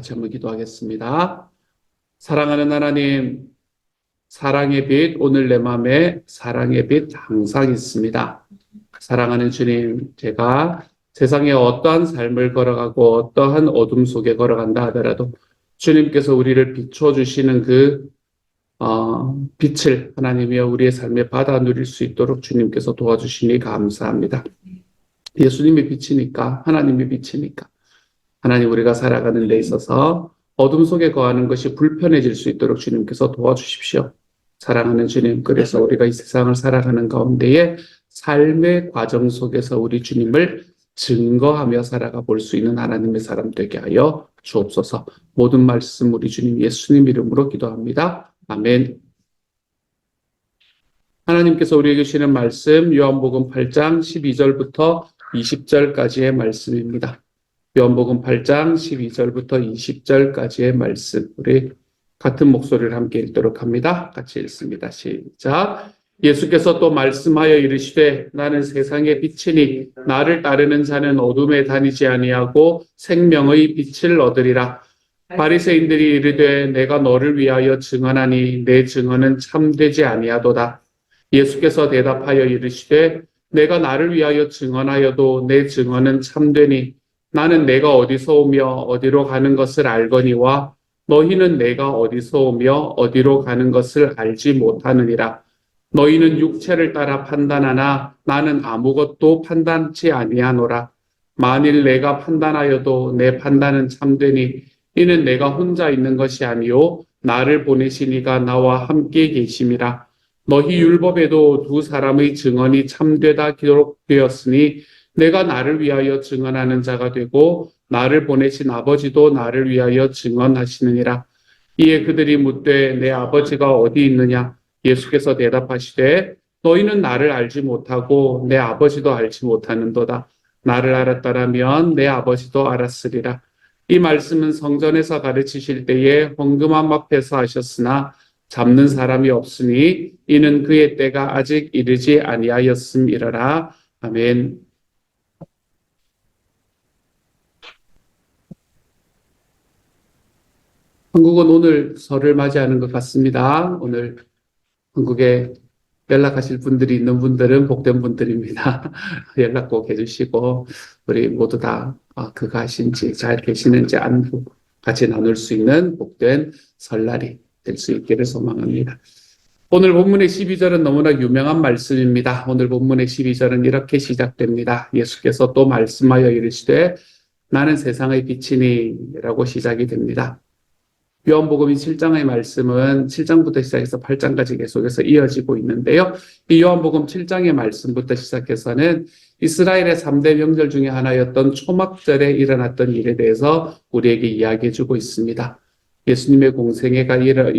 같이 한번 기도하겠습니다. 사랑하는 하나님, 사랑의 빛, 오늘 내 마음에 사랑의 빛 항상 있습니다. 사랑하는 주님, 제가 세상에 어떠한 삶을 걸어가고 어떠한 어둠 속에 걸어간다 하더라도 주님께서 우리를 비춰주시는 빛을 하나님이여 우리의 삶에 받아 누릴 수 있도록 주님께서 도와주시니 감사합니다. 예수님이 빛이니까, 하나님이 빛이니까 하나님, 우리가 살아가는 데 있어서 어둠 속에 거하는 것이 불편해질 수 있도록 주님께서 도와주십시오. 사랑하는 주님, 그래서 우리가 이 세상을 살아가는 가운데에 삶의 과정 속에서 우리 주님을 증거하며 살아가 볼 수 있는 하나님의 사람 되게 하여 주옵소서. 모든 말씀 우리 주님 예수님 이름으로 기도합니다. 아멘. 하나님께서 우리에게 주시는 말씀 요한복음 8장 12절부터 20절까지의 말씀입니다. 요한복음 8장 12절부터 20절까지의 말씀, 우리 같은 목소리를 함께 읽도록 합니다. 같이 읽습니다. 시작. 예수께서 또 말씀하여 이르시되 나는 세상의 빛이니 나를 따르는 자는 어둠에 다니지 아니하고 생명의 빛을 얻으리라. 바리새인들이 이르되 내가 너를 위하여 증언하니 내 증언은 참되지 아니하도다. 예수께서 대답하여 이르시되 내가 나를 위하여 증언하여도 내 증언은 참되니 나는 내가 어디서 오며 어디로 가는 것을 알거니와 너희는 내가 어디서 오며 어디로 가는 것을 알지 못하느니라. 너희는 육체를 따라 판단하나 나는 아무것도 판단치 아니하노라. 만일 내가 판단하여도 내 판단은 참되니 이는 내가 혼자 있는 것이 아니요 나를 보내신 이가 나와 함께 계심이라. 너희 율법에도 두 사람의 증언이 참되다 기록되었으니 내가 나를 위하여 증언하는 자가 되고 나를 보내신 아버지도 나를 위하여 증언하시느니라. 이에 그들이 묻되 내 아버지가 어디 있느냐? 예수께서 대답하시되 너희는 나를 알지 못하고 내 아버지도 알지 못하는도다. 나를 알았더라면 내 아버지도 알았으리라. 이 말씀은 성전에서 가르치실 때에 헌금함 앞에서 하셨으나 잡는 사람이 없으니 이는 그의 때가 아직 이르지 아니하였음이러라. 아멘. 한국은 오늘 설을 맞이하는 것 같습니다. 오늘 한국에 연락하실 분들이 있는 분들은 복된 분들입니다. 연락 꼭 해주시고 우리 모두 다 그가신지 잘 계시는지 안부 같이 나눌 수 있는 복된 설날이 될 수 있기를 소망합니다. 오늘 본문의 12절은 너무나 유명한 말씀입니다. 오늘 본문의 12절은 이렇게 시작됩니다. 예수께서 또 말씀하여 이르시되 나는 세상의 빛이니 라고 시작이 됩니다. 요한복음 7장의 말씀은 7장부터 시작해서 8장까지 계속해서 이어지고 있는데요. 이 요한복음 7장의 말씀부터 시작해서는 이스라엘의 3대 명절 중에 하나였던 초막절에 일어났던 일에 대해서 우리에게 이야기해 주고 있습니다. 예수님의 공생애를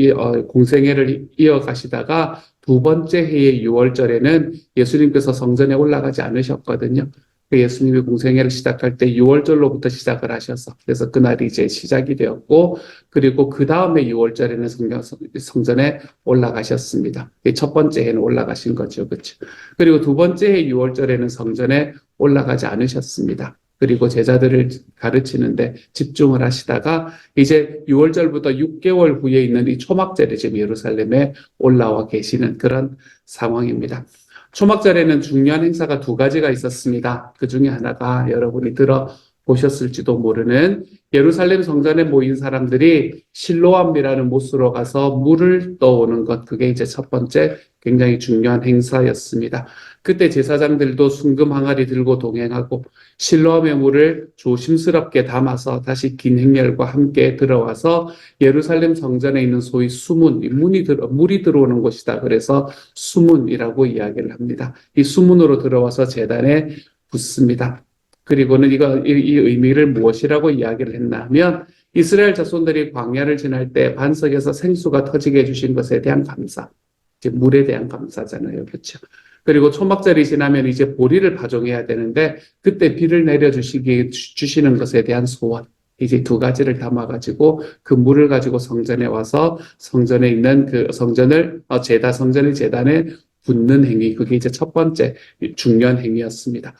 이어가시다가 두 번째 해의 6월절에는 예수님께서 성전에 올라가지 않으셨거든요. 예수님의 공생애를 시작할 때 6월절로부터 시작을 하셔서 그래서 그날이 이제 시작이 되었고 그리고 그 다음에 6월절에는 성전에 올라가셨습니다. 첫 번째 해는 올라가신 거죠. 그렇죠? 그리고 두 번째 해 6월절에는 성전에 올라가지 않으셨습니다. 그리고 제자들을 가르치는데 집중을 하시다가 이제 6월절부터 6개월 후에 있는 이 초막절에 지금 예루살렘에 올라와 계시는 그런 상황입니다. 초막절에는 중요한 행사가 두 가지가 있었습니다. 그 중에 하나가 여러분이 들어보셨을지도 모르는 예루살렘 성전에 모인 사람들이 실로암이라는 못으로 가서 물을 떠오는 것, 그게 이제 첫 번째 굉장히 중요한 행사였습니다. 그때 제사장들도 순금 항아리 들고 동행하고 실로암의 물을 조심스럽게 담아서 다시 긴 행렬과 함께 들어와서 예루살렘 성전에 있는 소위 수문, 물이 들어오는 곳이다. 그래서 수문이라고 이야기를 합니다. 이 수문으로 들어와서 제단에 붓습니다. 그리고는 이 의미를 무엇이라고 이야기를 했나 하면 이스라엘 자손들이 광야를 지날 때 반석에서 생수가 터지게 해주신 것에 대한 감사, 이제 물에 대한 감사잖아요. 그렇죠? 그리고 초막절이 지나면 이제 보리를 파종해야 되는데 그때 비를 주시는 것에 대한 소원, 이제 두 가지를 담아가지고 그 물을 가지고 성전에 와서 성전에 있는 그 성전의 재단에 붓는 행위, 그게 이제 첫 번째 중요한 행위였습니다.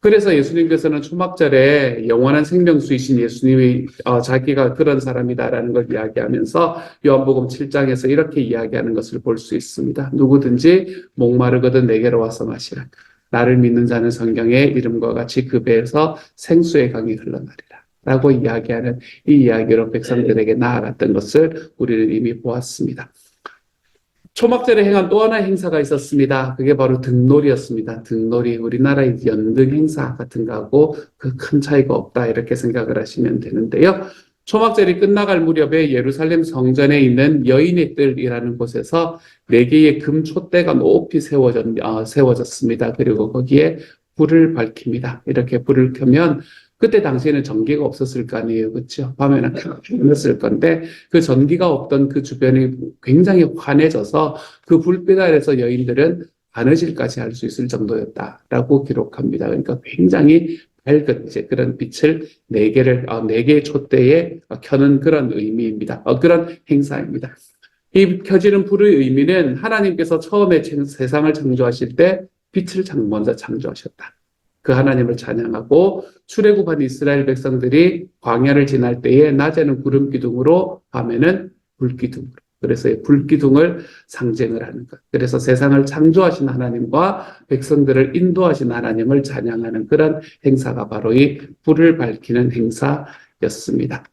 그래서 예수님께서는 초막절에 영원한 생명수이신 예수님이 자기가 그런 사람이다라는 걸 이야기하면서 요한복음 7장에서 이렇게 이야기하는 것을 볼 수 있습니다. 누구든지 목마르거든 내게로 와서 마시라. 나를 믿는 자는 성경의 이름과 같이 그 배에서 생수의 강이 흘러나리라. 라고 이야기하는 이 이야기로 백성들에게 나아갔던 것을 우리는 이미 보았습니다. 초막절에 행한 또 하나의 행사가 있었습니다. 그게 바로 등놀이였습니다. 등놀이, 우리나라의 연등 행사 같은 거하고 그 큰 차이가 없다 이렇게 생각을 하시면 되는데요. 초막절이 끝나갈 무렵에 예루살렘 성전에 있는 여인의 뜰이라는 곳에서 4개의 금 촛대가 높이 세워졌습니다. 그리고 거기에 불을 밝힙니다. 이렇게 불을 켜면 그때 당시에는 전기가 없었을 거 아니에요. 그렇죠? 밤에는 켰을 건데 그 전기가 없던 그 주변이 굉장히 환해져서 그 불빛 아래서 여인들은 바느질까지 할 수 있을 정도였다라고 기록합니다. 그러니까 굉장히 밝은 이제 그런 빛을 4개의 촛대에 켜는 그런 의미입니다. 그런 행사입니다. 이 켜지는 불의 의미는 하나님께서 처음에 세상을 창조하실 때 빛을 먼저 창조하셨다. 그 하나님을 찬양하고 출애굽한 이스라엘 백성들이 광야를 지날 때에 낮에는 구름 기둥으로 밤에는 불 기둥으로 그래서 불기둥을 상징을 하는 것. 그래서 세상을 창조하신 하나님과 백성들을 인도하신 하나님을 찬양하는 그런 행사가 바로 이 불을 밝히는 행사였습니다.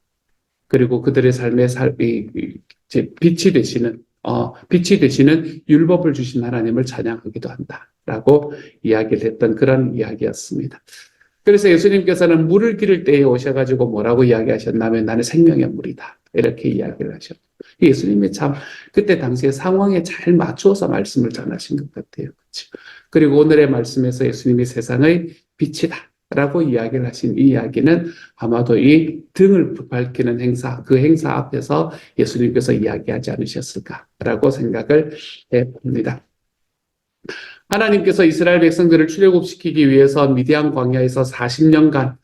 그리고 그들의 삶의 빛이 되시는 율법을 주신 하나님을 찬양하기도 한다라고 이야기를 했던 그런 이야기였습니다. 그래서 예수님께서는 물을 기를 때에 오셔가지고 뭐라고 이야기하셨냐면 나는 생명의 물이다. 이렇게 이야기를 하셨고 예수님이 참 그때 당시에 상황에 잘 맞추어서 말씀을 전하신 것 같아요. 그렇죠? 그리고 오늘의 말씀에서 예수님이 세상의 빛이다. 라고 이야기를 하신 이 이야기는 아마도 이 등을 밝히는 행사, 그 행사 앞에서 예수님께서 이야기하지 않으셨을까라고 생각을 해봅니다. 하나님께서 이스라엘 백성들을 출애굽시키기 위해서 미디안 광야에서 40년간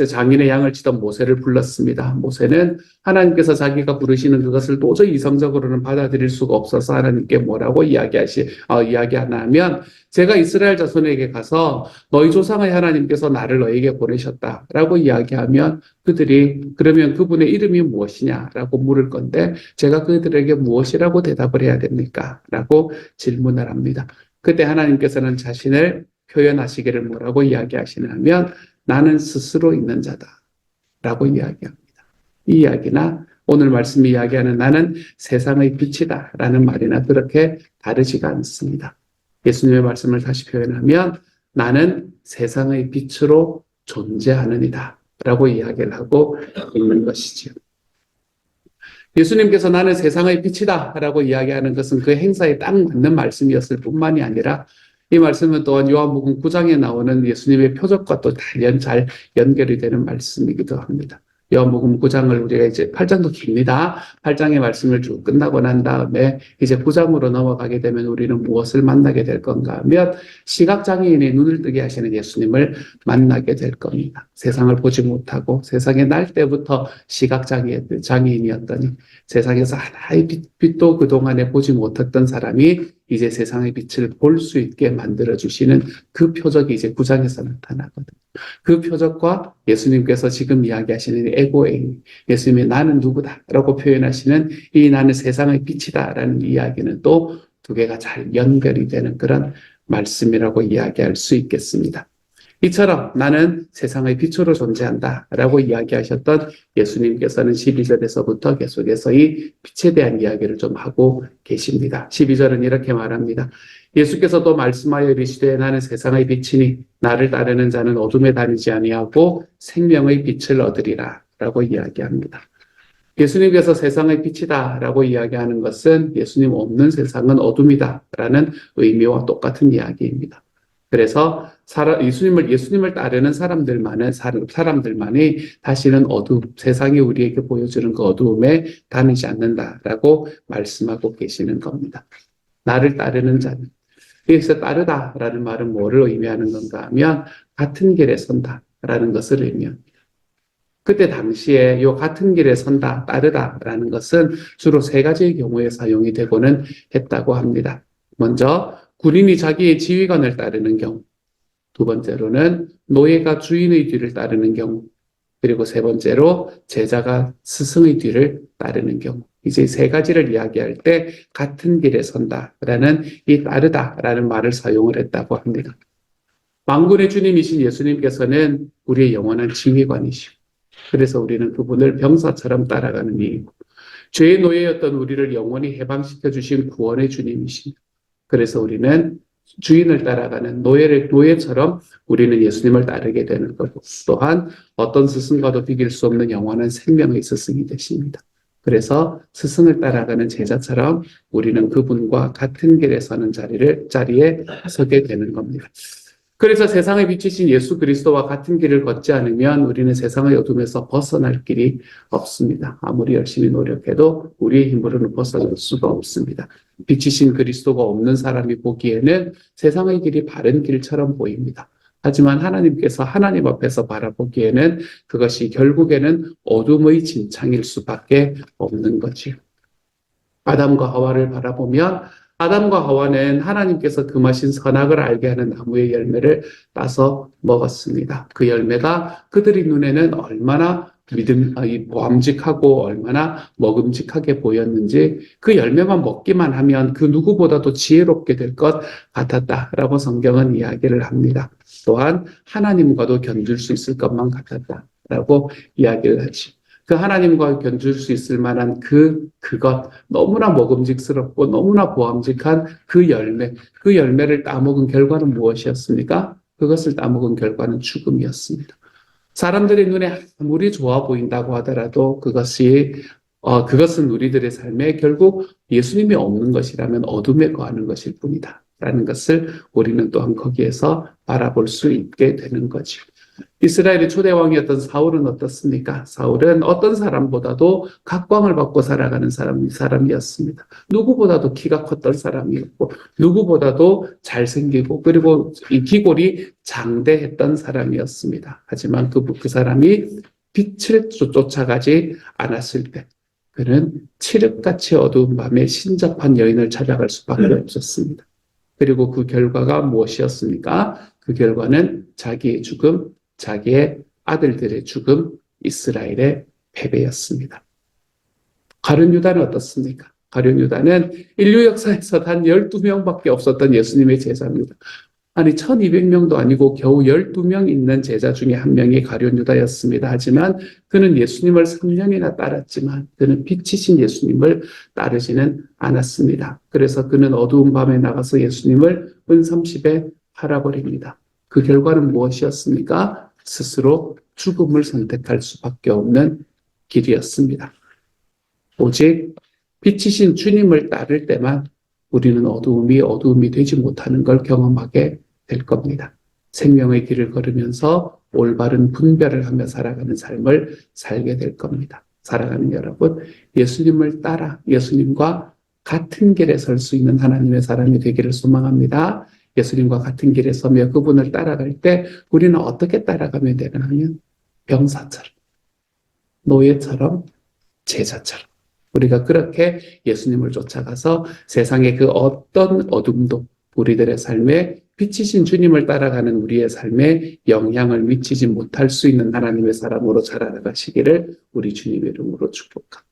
장인의 양을 치던 모세를 불렀습니다. 모세는 하나님께서 자기가 부르시는 그것을 도저히 이성적으로는 받아들일 수가 없어서 하나님께 뭐라고 이야기하나 하면 제가 이스라엘 자손에게 가서 너희 조상의 하나님께서 나를 너에게 보내셨다라고 이야기하면 그들이 그러면 그분의 이름이 무엇이냐라고 물을 건데 제가 그들에게 무엇이라고 대답을 해야 됩니까? 라고 질문을 합니다. 그때 하나님께서는 자신을 표현하시기를 뭐라고 이야기하시냐면 나는 스스로 있는 자다 라고 이야기합니다. 이 이야기나 오늘 말씀이 이야기하는 나는 세상의 빛이다 라는 말이나 그렇게 다르지가 않습니다. 예수님의 말씀을 다시 표현하면 나는 세상의 빛으로 존재하느니다 라고 이야기를 하고 있는 것이지요. 예수님께서 나는 세상의 빛이다 라고 이야기하는 것은 그 행사에 딱 맞는 말씀이었을 뿐만이 아니라 이 말씀은 또한 요한복음 9장에 나오는 예수님의 표적과 또 잘 연결이 되는 말씀이기도 합니다. 요한복음 9장을 우리가 이제 8장도 깁니다. 8장의 말씀을 쭉 끝나고 난 다음에 이제 9장으로 넘어가게 되면 우리는 무엇을 만나게 될 건가 하면 시각장애인의 눈을 뜨게 하시는 예수님을 만나게 될 겁니다. 세상을 보지 못하고 세상에 날 때부터 시각장애인이었더니 세상에서 하나의 빛도 그동안에 보지 못했던 사람이 이제 세상의 빛을 볼 수 있게 만들어주시는 그 표적이 이제 9장에서 나타나거든요. 그 표적과 예수님께서 지금 이야기하시는 에고에이, 예수님의 나는 누구다 라고 표현하시는 이 나는 세상의 빛이다 라는 이야기는 또 두 개가 잘 연결이 되는 그런 말씀이라고 이야기할 수 있겠습니다. 이처럼 나는 세상의 빛으로 존재한다 라고 이야기하셨던 예수님께서는 12절에서부터 계속해서 이 빛에 대한 이야기를 좀 하고 계십니다. 12절은 이렇게 말합니다. 예수께서 또 말씀하여 이르시되 나는 세상의 빛이니 나를 따르는 자는 어둠에 다니지 아니하고 생명의 빛을 얻으리라 라고 이야기합니다. 예수님께서 세상의 빛이다 라고 이야기하는 것은 예수님 없는 세상은 어둠이다 라는 의미와 똑같은 이야기입니다. 그래서 예수님을 따르는 사람들만이 다시는 세상이 우리에게 보여주는 그 어두움에 다니지 않는다라고 말씀하고 계시는 겁니다. 나를 따르는 자는. 여기서 따르다라는 말은 뭐를 의미하는 건가 하면 같은 길에 선다라는 것을 의미합니다. 그때 당시에 이 같은 길에 선다, 따르다라는 것은 주로 3가지의 경우에 사용이 되고는 했다고 합니다. 먼저 군인이 자기의 지휘관을 따르는 경우, 두 번째로는 노예가 주인의 뒤를 따르는 경우, 그리고 세 번째로 제자가 스승의 뒤를 따르는 경우. 이제 세 가지를 이야기할 때 같은 길에 선다라는 이 따르다라는 말을 사용을 했다고 합니다. 만군의 주님이신 예수님께서는 우리의 영원한 지휘관이시고, 그래서 우리는 그분을 병사처럼 따라가는 이이고, 죄의 노예였던 우리를 영원히 해방시켜 주신 구원의 주님이십니다. 그래서 우리는 주인을 따라가는 노예처럼 우리는 예수님을 따르게 되는 거고, 또한 어떤 스승과도 비길 수 없는 영원한 생명의 스승이 되십니다. 그래서 스승을 따라가는 제자처럼 우리는 그분과 같은 길에 서는 자리에 서게 되는 겁니다. 그래서 세상의 빛이신 예수 그리스도와 같은 길을 걷지 않으면 우리는 세상의 어둠에서 벗어날 길이 없습니다. 아무리 열심히 노력해도 우리의 힘으로는 벗어날 수가 없습니다. 빛이신 그리스도가 없는 사람이 보기에는 세상의 길이 바른 길처럼 보입니다. 하지만 하나님께서 하나님 앞에서 바라보기에는 그것이 결국에는 어둠의 진창일 수밖에 없는 거지요. 아담과 하와를 바라보면 아담과 하와는 하나님께서 금하신 선악을 알게 하는 나무의 열매를 따서 먹었습니다. 그 열매가 그들의 눈에는 얼마나 보암직하고 얼마나 먹음직하게 보였는지 그 열매만 먹기만 하면 그 누구보다도 지혜롭게 될 것 같았다라고 성경은 이야기를 합니다. 또한 하나님과도 견줄 수 있을 것만 같았다라고 이야기를 하죠. 그 하나님과 견줄 수 있을 만한 그것, 너무나 먹음직스럽고 너무나 보암직한 그 열매를 따먹은 결과는 무엇이었습니까? 그것을 따먹은 결과는 죽음이었습니다. 사람들의 눈에 아무리 좋아 보인다고 하더라도 그것은 우리들의 삶에 결국 예수님이 없는 것이라면 어둠에 거하는 것일 뿐이다. 라는 것을 우리는 또한 거기에서 바라볼 수 있게 되는 거죠. 이스라엘의 초대 왕이었던 사울은 어떻습니까? 사울은 어떤 사람보다도 각광을 받고 살아가는 사람이었습니다. 누구보다도 키가 컸던 사람이었고, 누구보다도 잘생기고, 그리고 이 기골이 장대했던 사람이었습니다. 하지만 그 사람이 빛을 쫓아가지 않았을 때, 그는 칠흑같이 어두운 밤에 신접한 여인을 찾아갈 수밖에 없었습니다. 그리고 그 결과가 무엇이었습니까? 그 결과는 자기의 죽음, 자기의 아들들의 죽음, 이스라엘의 패배였습니다. 가룟 유다는 어떻습니까? 가룟 유다는 인류 역사에서 단 12명밖에 없었던 예수님의 제자입니다. 아니 1200명도 아니고 겨우 12명 있는 제자 중에 한 명이 가룟 유다였습니다. 하지만 그는 예수님을 3년이나 따랐지만 그는 빛이신 예수님을 따르지는 않았습니다. 그래서 그는 어두운 밤에 나가서 예수님을 은삼십에 팔아버립니다. 그 결과는 무엇이었습니까? 스스로 죽음을 선택할 수밖에 없는 길이었습니다. 오직 빛이신 주님을 따를 때만 우리는 어두움이 되지 못하는 걸 경험하게 될 겁니다. 생명의 길을 걸으면서 올바른 분별을 하며 살아가는 삶을 살게 될 겁니다. 살아가는 여러분, 예수님을 따라 예수님과 같은 길에 설 수 있는 하나님의 사람이 되기를 소망합니다. 예수님과 같은 길에 서며 그분을 따라갈 때 우리는 어떻게 따라가면 되나 하면 병사처럼, 노예처럼, 제자처럼 우리가 그렇게 예수님을 쫓아가서 세상의 그 어떤 어둠도 우리들의 삶에 빛이신 주님을 따라가는 우리의 삶에 영향을 미치지 못할 수 있는 하나님의 사람으로 자라나가시기를 우리 주님의 이름으로 축복합니다.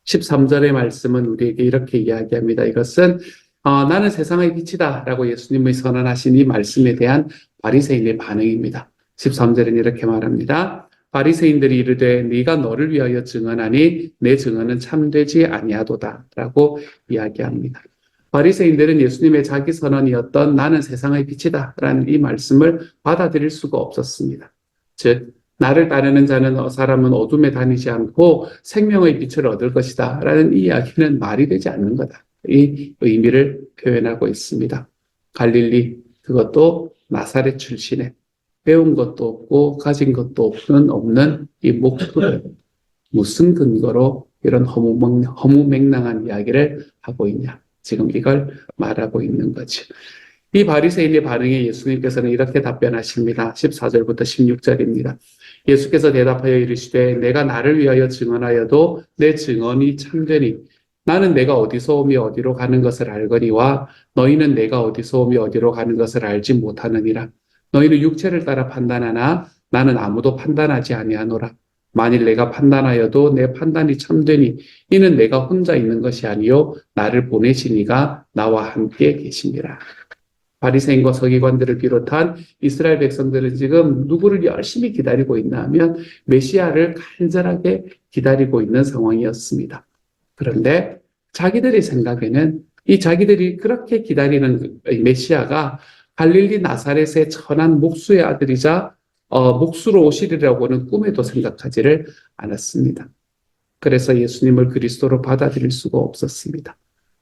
13절의 말씀은 우리에게 이렇게 이야기합니다. 이것은 나는 세상의 빛이다 라고 예수님이 선언하신 이 말씀에 대한 바리새인의 반응입니다. 13절은 이렇게 말합니다. 바리새인들이 이르되 네가 너를 위하여 증언하니 내 증언은 참되지 아니하도다 라고 이야기합니다. 바리새인들은 예수님의 자기 선언이었던 나는 세상의 빛이다 라는 이 말씀을 받아들일 수가 없었습니다. 즉 나를 따르는 사람은 어둠에 다니지 않고 생명의 빛을 얻을 것이다 라는 이 이야기는 말이 되지 않는 거다. 이 의미를 표현하고 있습니다. 갈릴리, 그것도 나사렛 출신의 배운 것도 없고 가진 것도 없는 이 목표를 무슨 근거로 이런 허무맹랑한 이야기를 하고 있냐. 지금 이걸 말하고 있는 거죠. 이 바리새인의 반응에 예수님께서는 이렇게 답변하십니다. 14절부터 16절입니다. 예수께서 대답하여 이르시되 내가 나를 위하여 증언하여도 내 증언이 참되니 나는 내가 어디서 오며 어디로 가는 것을 알거니와 너희는 내가 어디서 오며 어디로 가는 것을 알지 못하느니라. 너희는 육체를 따라 판단하나 나는 아무도 판단하지 아니하노라. 만일 내가 판단하여도 내 판단이 참되니 이는 내가 혼자 있는 것이 아니요 나를 보내신 이가 나와 함께 계심이라. 바리새인과 서기관들을 비롯한 이스라엘 백성들은 지금 누구를 열심히 기다리고 있나 하면 메시아를 간절하게 기다리고 있는 상황이었습니다. 그런데 자기들의 생각에는 이 자기들이 그렇게 기다리는 메시아가 갈릴리 나사렛의 천한 목수의 아들이자 목수로 오시리라고는 꿈에도 생각하지를 않았습니다. 그래서 예수님을 그리스도로 받아들일 수가 없었습니다.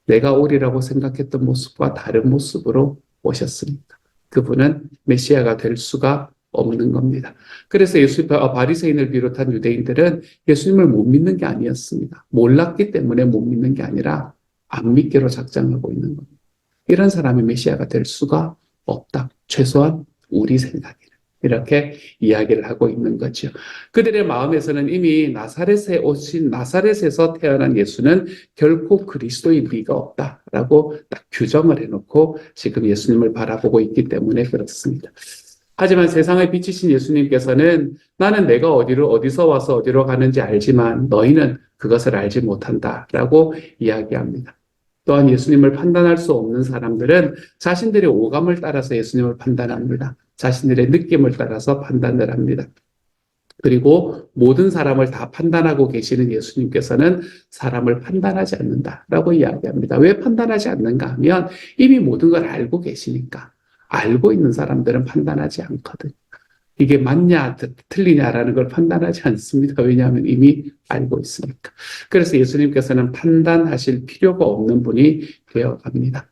내가 오리라고 생각했던 모습과 다른 모습으로 오셨습니다. 그분은 메시아가 될 수가 없는 겁니다. 그래서 바리새인을 비롯한 유대인들은 예수님을 못 믿는 게 아니었습니다. 몰랐기 때문에 못 믿는 게 아니라 안 믿기로 작정하고 있는 겁니다. 이런 사람이 메시아가 될 수가 없다. 최소한 우리 생각에는. 이렇게 이야기를 하고 있는 거죠. 그들의 마음에서는 이미 나사렛에서 태어난 예수는 결코 그리스도인 리가 없다라고 딱 규정을 해놓고 지금 예수님을 바라보고 있기 때문에 그렇습니다. 하지만 세상을 비치신 예수님께서는 나는 내가 어디서 와서 어디로 가는지 알지만 너희는 그것을 알지 못한다라고 이야기합니다. 또한 예수님을 판단할 수 없는 사람들은 자신들의 오감을 따라서 예수님을 판단합니다. 자신들의 느낌을 따라서 판단을 합니다. 그리고 모든 사람을 다 판단하고 계시는 예수님께서는 사람을 판단하지 않는다라고 이야기합니다. 왜 판단하지 않는가 하면 이미 모든 걸 알고 계시니까. 알고 있는 사람들은 판단하지 않거든요. 이게 맞냐, 틀리냐라는 걸 판단하지 않습니다. 왜냐하면 이미 알고 있으니까. 그래서 예수님께서는 판단하실 필요가 없는 분이 되어갑니다.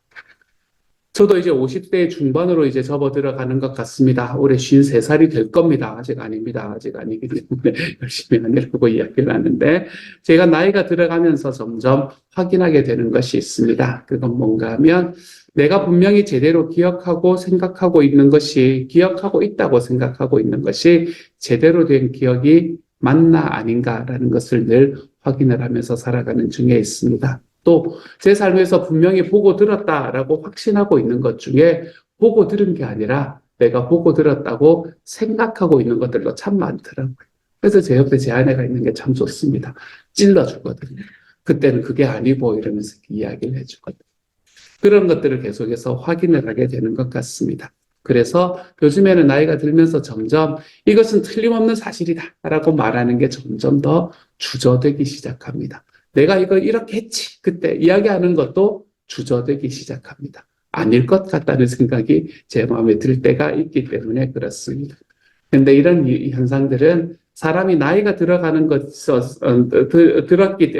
저도 이제 50대 중반으로 이제 접어 들어가는 것 같습니다. 올해 53살이 될 겁니다. 아직 아닙니다. 아직 아니기 때문에 열심히 하려고 이야기를 하는데, 제가 나이가 들어가면서 점점 확인하게 되는 것이 있습니다. 그건 뭔가 하면, 내가 분명히 제대로 기억하고 생각하고 있는 것이, 기억하고 있다고 생각하고 있는 것이 제대로 된 기억이 맞나 아닌가라는 것을 늘 확인을 하면서 살아가는 중에 있습니다. 또 제 삶에서 분명히 보고 들었다라고 확신하고 있는 것 중에 보고 들은 게 아니라 내가 보고 들었다고 생각하고 있는 것들도 참 많더라고요. 그래서 제 옆에 제 아내가 있는 게 참 좋습니다. 찔러주거든요. 그때는 그게 아니고 이러면서 이야기를 해주거든요. 그런 것들을 계속해서 확인을 하게 되는 것 같습니다. 그래서 요즘에는 나이가 들면서 점점 이것은 틀림없는 사실이다라고 말하는 게 점점 더 주저되기 시작합니다. 내가 이걸 이렇게 했지 그때 이야기하는 것도 주저되기 시작합니다. 아닐 것 같다는 생각이 제 마음에 들 때가 있기 때문에 그렇습니다. 그런데 이런 현상들은 사람이 나이가 들어가는 들었기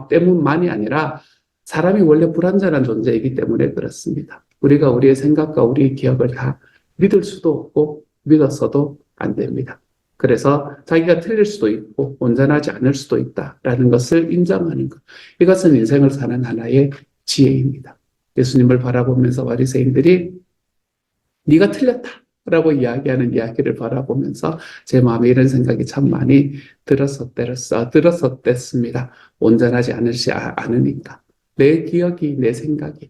때문만이 아니라 사람이 원래 불완전한 존재이기 때문에 그렇습니다. 우리가 우리의 생각과 우리의 기억을 다 믿을 수도 없고 믿었어도 안 됩니다. 그래서 자기가 틀릴 수도 있고 온전하지 않을 수도 있다라는 것을 인정하는 것. 이것은 인생을 사는 하나의 지혜입니다. 예수님을 바라보면서 바리새인들이 네가 틀렸다라고 이야기하는 이야기를 바라보면서 제 마음에 이런 생각이 참 많이 들었었습니다. 온전하지 않으니까. 내 기억이, 내 생각이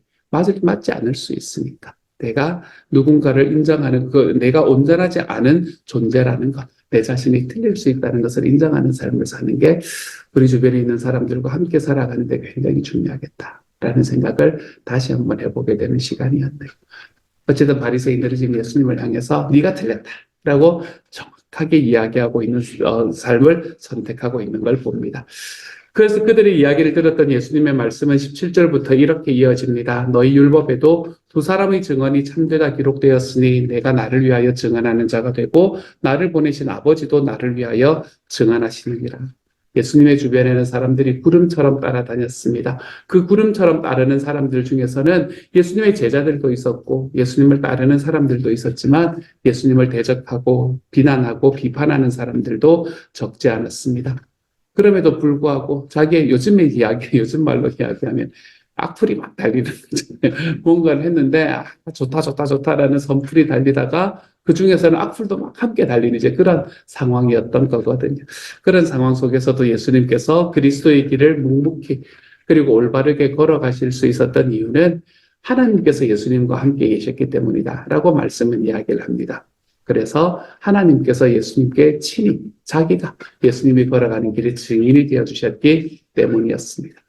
맞지 않을 수 있으니까. 내가 누군가를 인정하는 내가 온전하지 않은 존재라는 것. 내 자신이 틀릴 수 있다는 것을 인정하는 삶을 사는 게 우리 주변에 있는 사람들과 함께 살아가는 데 굉장히 중요하겠다라는 생각을 다시 한번 해보게 되는 시간이었네요. 어쨌든 바리새인들이 지금 예수님을 향해서 네가 틀렸다라고 정확하게 이야기하고 있는 삶을 선택하고 있는 걸 봅니다. 그래서 그들의 이야기를 들었던 예수님의 말씀은 17절부터 이렇게 이어집니다. 너희 율법에도 두 사람의 증언이 참되다 기록되었으니 내가 나를 위하여 증언하는 자가 되고 나를 보내신 아버지도 나를 위하여 증언하시느니라. 예수님의 주변에는 사람들이 구름처럼 따라다녔습니다. 그 구름처럼 따르는 사람들 중에서는 예수님의 제자들도 있었고 예수님을 따르는 사람들도 있었지만 예수님을 대적하고 비난하고 비판하는 사람들도 적지 않았습니다. 그럼에도 불구하고 자기의 요즘 말로 이야기하면 악플이 막 달리는 거잖아요. 뭔가를 했는데 좋다라는 선플이 달리다가 그 중에서는 악플도 막 함께 달리는 이제 그런 상황이었던 거거든요. 그런 상황 속에서도 예수님께서 그리스도의 길을 묵묵히 그리고 올바르게 걸어가실 수 있었던 이유는 하나님께서 예수님과 함께 계셨기 때문이다라고 말씀은 이야기를 합니다. 그래서 하나님께서 예수님께 친히 자기가 예수님이 걸어가는 길의 증인이 되어주셨기 때문이었습니다.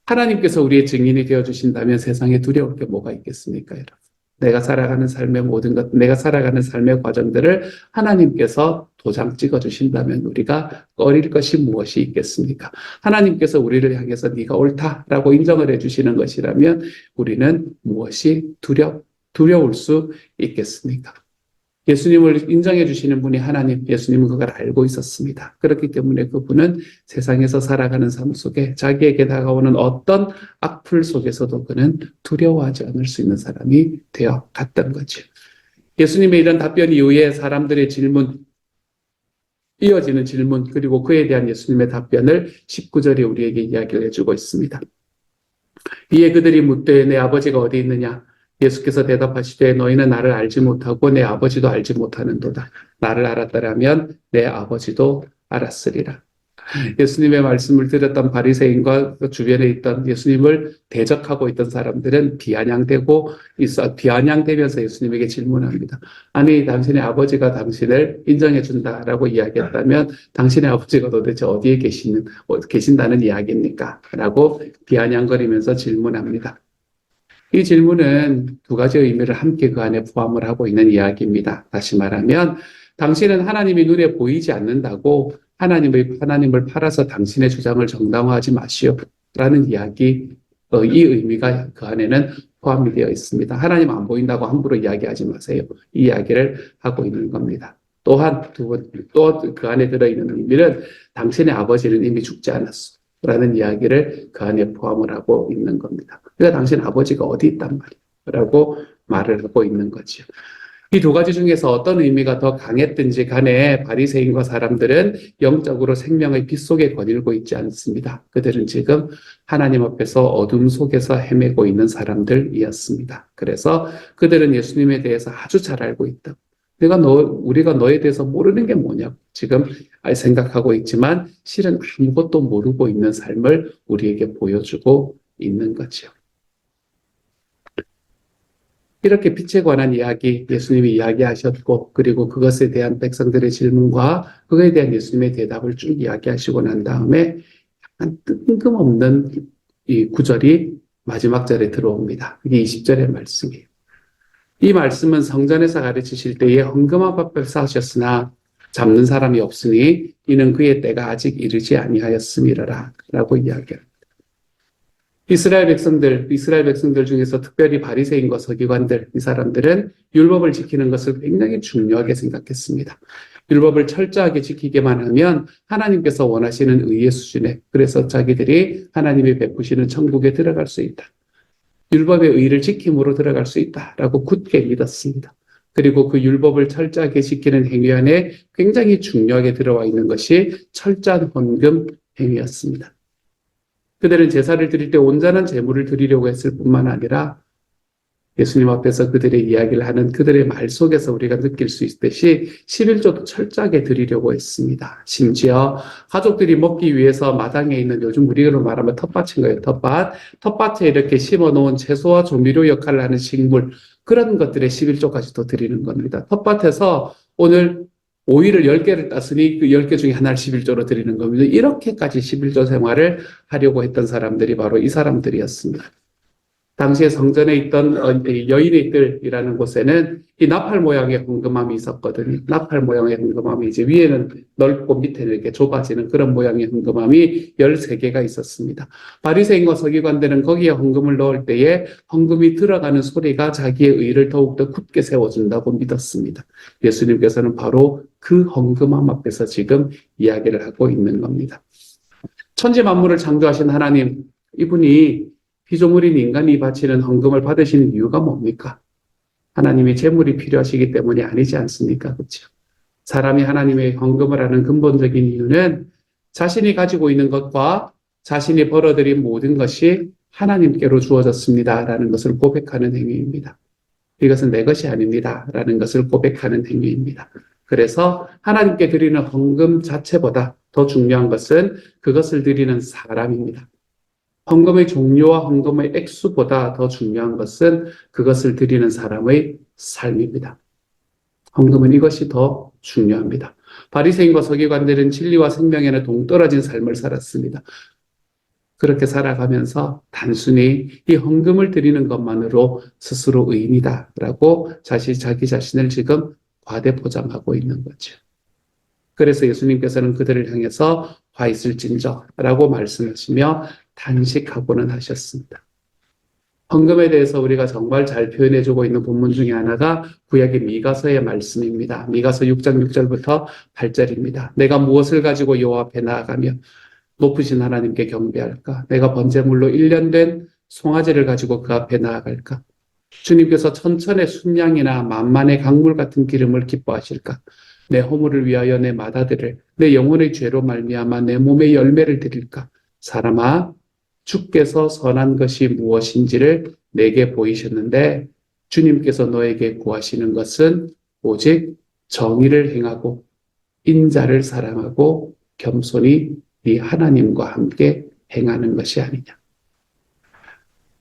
하나님께서 우리의 증인이 되어주신다면 세상에 두려울 게 뭐가 있겠습니까, 여러분? 내가 살아가는 삶의 모든 것, 내가 살아가는 삶의 과정들을 하나님께서 도장 찍어주신다면 우리가 꺼릴 것이 무엇이 있겠습니까? 하나님께서 우리를 향해서 네가 옳다라고 인정을 해주시는 것이라면 우리는 무엇이 두려울 수 있겠습니까? 예수님을 인정해 주시는 분이 하나님, 예수님은 그걸 알고 있었습니다. 그렇기 때문에 그분은 세상에서 살아가는 삶 속에 자기에게 다가오는 어떤 악플 속에서도 그는 두려워하지 않을 수 있는 사람이 되어 갔던 거죠. 예수님의 이런 답변 이후에 사람들의 질문, 이어지는 질문, 그리고 그에 대한 예수님의 답변을 19절에 우리에게 이야기를 해주고 있습니다. 이에 그들이 묻되 내 아버지가 어디 있느냐? 예수께서 대답하시되 너희는 나를 알지 못하고 내 아버지도 알지 못하는도다. 나를 알았더라면 내 아버지도 알았으리라. 예수님의 말씀을 들었던 바리새인과 그 주변에 있던 예수님을 대적하고 있던 사람들은 비아냥대면서 예수님에게 질문합니다. 아니, 당신의 아버지가 당신을 인정해 준다라고 이야기했다면 당신의 아버지가 도대체 어디에 계신다는 이야기입니까? 라고 비아냥거리면서 질문합니다. 이 질문은 두 가지 의미를 함께 그 안에 포함을 하고 있는 이야기입니다. 다시 말하면 당신은 하나님이 눈에 보이지 않는다고 하나님을 팔아서 당신의 주장을 정당화하지 마시오 라는 이야기, 이 의미가 그 안에는 포함이 되어 있습니다. 하나님 안 보인다고 함부로 이야기하지 마세요. 이 이야기를 하고 있는 겁니다. 또한 또 그 안에 들어있는 의미는 당신의 아버지는 이미 죽지 않았어 라는 이야기를 그 안에 포함을 하고 있는 겁니다. 그러니까 당신 아버지가 어디 있단 말이라고 말을 하고 있는 거죠. 이 두 가지 중에서 어떤 의미가 더 강했든지 간에 바리새인과 사람들은 영적으로 생명의 빛 속에 거닐고 있지 않습니다. 그들은 지금 하나님 앞에서 어둠 속에서 헤매고 있는 사람들이었습니다. 그래서 그들은 예수님에 대해서 아주 잘 알고 있다. 우리가 너에 대해서 모르는 게 뭐냐고 지금 생각하고 있지만 실은 아무것도 모르고 있는 삶을 우리에게 보여주고 있는 거죠. 이렇게 빛에 관한 이야기, 예수님이 이야기하셨고, 그리고 그것에 대한 백성들의 질문과 그것에 대한 예수님의 대답을 쭉 이야기하시고 난 다음에 약간 뜬금없는 이 구절이 마지막 절에 들어옵니다. 이게 20절의 말씀이에요. 이 말씀은 성전에서 가르치실 때에 헌금한 밥을 쌓으셨으나 잡는 사람이 없으니 이는 그의 때가 아직 이르지 아니하였음이라라 라고 이야기합니다. 이스라엘 백성들 중에서 특별히 바리새인과 서기관들, 이 사람들은 율법을 지키는 것을 굉장히 중요하게 생각했습니다. 율법을 철저하게 지키게만 하면 하나님께서 원하시는 의의 수준에, 그래서 자기들이 하나님이 베푸시는 천국에 들어갈 수 있다. 율법의 의를 지킴으로 들어갈 수 있다라고 굳게 믿었습니다. 그리고 그 율법을 철저하게 지키는 행위 안에 굉장히 중요하게 들어와 있는 것이 철저한 헌금 행위였습니다. 그들은 제사를 드릴 때 온전한 제물을 드리려고 했을 뿐만 아니라 예수님 앞에서 그들의 이야기를 하는 그들의 말 속에서 우리가 느낄 수 있듯이 11조도 철저하게 드리려고 했습니다. 심지어 가족들이 먹기 위해서 마당에 있는 요즘 우리로 말하면 텃밭인 거예요. 텃밭에 이렇게 심어놓은 채소와 조미료 역할을 하는 식물, 그런 것들의 11조까지도 드리는 겁니다. 텃밭에서 오늘 오이를 10개를 땄으니 그 10개 중에 하나를 11조로 드리는 겁니다. 이렇게까지 11조 생활을 하려고 했던 사람들이 바로 이 사람들이었습니다. 당시에 성전에 있던 여인들이라는 곳에는 이 나팔 모양의 헌금함이 있었거든요. 나팔 모양의 헌금함이 이제 위에는 넓고 밑에는 이렇게 좁아지는 그런 모양의 헌금함이 13개가 있었습니다. 바리새인과 서기관들은 거기에 헌금을 넣을 때에 헌금이 들어가는 소리가 자기의 의를 더욱더 굳게 세워준다고 믿었습니다. 예수님께서는 바로 그 헌금함 앞에서 지금 이야기를 하고 있는 겁니다. 천지 만물을 창조하신 하나님, 이분이 피조물인 인간이 바치는 헌금을 받으시는 이유가 뭡니까? 하나님이 재물이 필요하시기 때문이 아니지 않습니까? 그렇죠? 사람이 하나님의 헌금을 하는 근본적인 이유는 자신이 가지고 있는 것과 자신이 벌어들인 모든 것이 하나님께로 주어졌습니다 라는 것을 고백하는 행위입니다. 이것은 내 것이 아닙니다 라는 것을 고백하는 행위입니다. 그래서 하나님께 드리는 헌금 자체보다 더 중요한 것은 그것을 드리는 사람입니다. 헌금의 종류와 헌금의 액수보다 더 중요한 것은 그것을 드리는 사람의 삶입니다. 헌금은 이것이 더 중요합니다. 바리새인과 서기관들은 진리와 생명에는 동떨어진 삶을 살았습니다. 그렇게 살아가면서 단순히 이 헌금을 드리는 것만으로 스스로 의인이다라고 자기 자신을 지금 과대포장하고 있는 거죠. 그래서 예수님께서는 그들을 향해서 화 있을진저라고 말씀하시며 단식하고는 하셨습니다. 헌금에 대해서 우리가 정말 잘 표현해주고 있는 본문 중에 하나가 구약의 미가서의 말씀입니다. 미가서 6장 6절부터 8절입니다. 내가 무엇을 가지고 여호와 앞에 나아가며 높으신 하나님께 경배할까? 내가 번제물로 1년 된 송아지를 가지고 그 앞에 나아갈까? 주님께서 천천의 순양이나 만만의 강물 같은 기름을 기뻐하실까? 내 허물을 위하여 내 맏아들을 내 영혼의 죄로 말미암아 내 몸의 열매를 드릴까? 사람아, 주께서 선한 것이 무엇인지를 내게 보이셨는데 주님께서 너에게 구하시는 것은 오직 정의를 행하고 인자를 사랑하고 겸손히 네 하나님과 함께 행하는 것이 아니냐.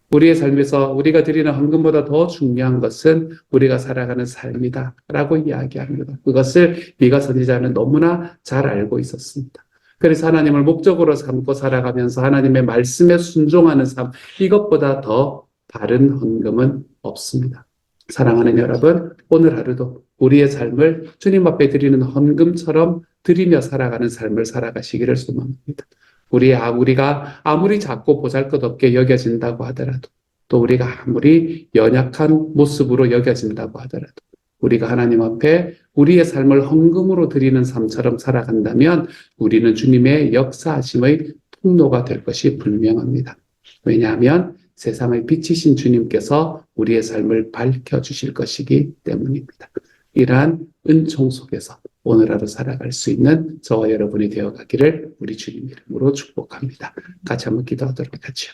우리의 삶에서 우리가 드리는 헌금보다 더 중요한 것은 우리가 살아가는 삶이다 라고 이야기합니다. 그것을 미가 선지자는 너무나 잘 알고 있었습니다. 그래서 하나님을 목적으로 삼고 살아가면서 하나님의 말씀에 순종하는 삶, 이것보다 더 바른 헌금은 없습니다. 사랑하는 여러분, 오늘 하루도 우리의 삶을 주님 앞에 드리는 헌금처럼 드리며 살아가는 삶을 살아가시기를 소망합니다. 우리가 아무리 작고 보잘것없게 여겨진다고 하더라도, 또 우리가 아무리 연약한 모습으로 여겨진다고 하더라도, 우리가 하나님 앞에 우리의 삶을 헌금으로 드리는 삶처럼 살아간다면 우리는 주님의 역사하심의 통로가 될 것이 분명합니다. 왜냐하면 세상의 빛이신 주님께서 우리의 삶을 밝혀주실 것이기 때문입니다. 이러한 은총 속에서 오늘 하루 살아갈 수 있는 저와 여러분이 되어가기를 우리 주님 이름으로 축복합니다. 같이 한번 기도하도록 하죠.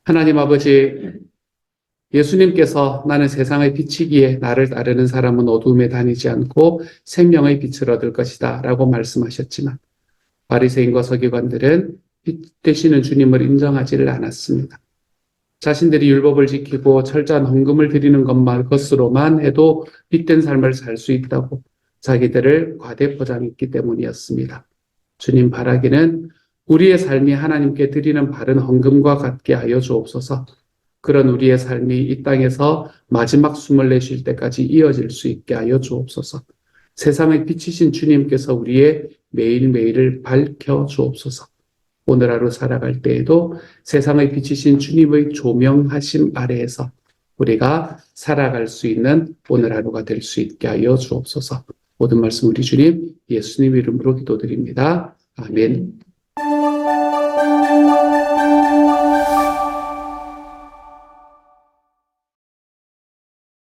하나님 아버지, 예수님께서 나는 세상의 빛이기에 나를 따르는 사람은 어두움에 다니지 않고 생명의 빛을 얻을 것이다 라고 말씀하셨지만 바리새인과 서기관들은 빛 되시는 주님을 인정하지를 않았습니다. 자신들이 율법을 지키고 철저한 헌금을 드리는 것으로만 해도 빛된 삶을 살 수 있다고 자기들을 과대포장했기 때문이었습니다. 주님 바라기는 우리의 삶이 하나님께 드리는 바른 헌금과 같게 하여 주옵소서. 그런 우리의 삶이 이 땅에서 마지막 숨을 내쉴 때까지 이어질 수 있게 하여 주옵소서. 세상의 빛이신 주님께서 우리의 매일매일을 밝혀 주옵소서. 오늘 하루 살아갈 때에도 세상의 빛이신 주님의 조명하심 아래에서 우리가 살아갈 수 있는 오늘 하루가 될 수 있게 하여 주옵소서. 모든 말씀 우리 주님 예수님 이름으로 기도드립니다. 아멘.